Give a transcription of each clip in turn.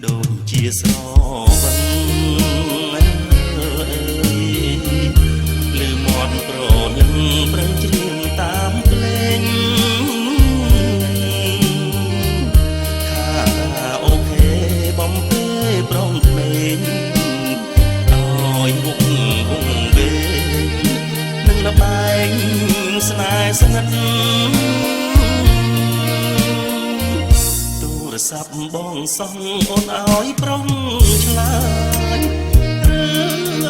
ដូចជាស្រវិនលឺមាត់ប្រលឹងប្រឹងច្រៀងតាមភ្លេងខាអូខេបំពេប្រងភ្លេងឲ្យវងវងវេនឹងលបែងស្នេហ៍ស្និទ្ធទូរស័ព្ទបងសងអូនឲ្យប្រុងឆ្លើយឬ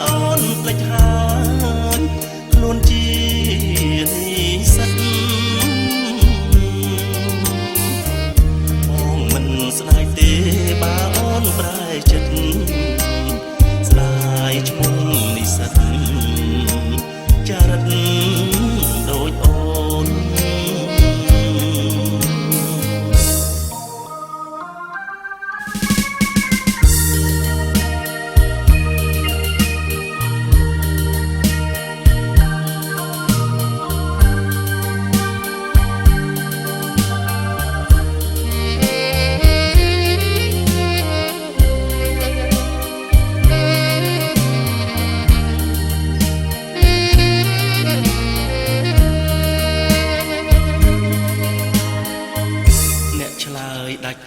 អូនភ្លេចហើយខ្លួនជានិស្សិតបងមិនស្ដាយទេបើអូនប្រែចិត្តស្ដាយឈ្មោះនិស្សិតចារិតដូចអូន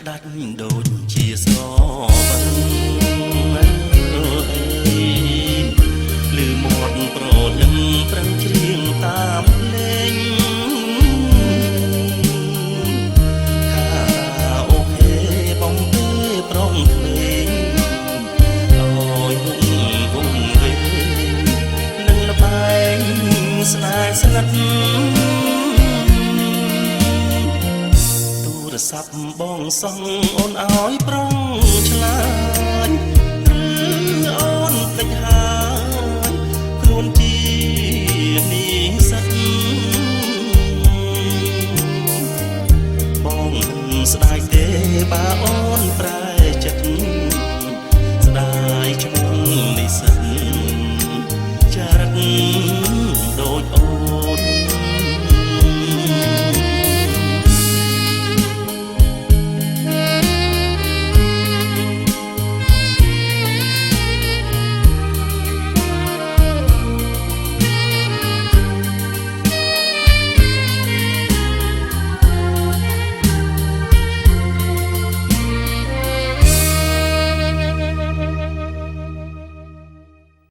ដាច់ដូចជាស្រវិនលឺមាត់ប្រលឹងប្រឹងច្រៀងតាមភ្លេងខាអូខេបំពេប្រងភ្លេងឲ្យវងវងវេនឹងលបែងស្នេហ៍ស្និទ្ធទូរស័ព្ទបងសងអូនឲ្យប្រុង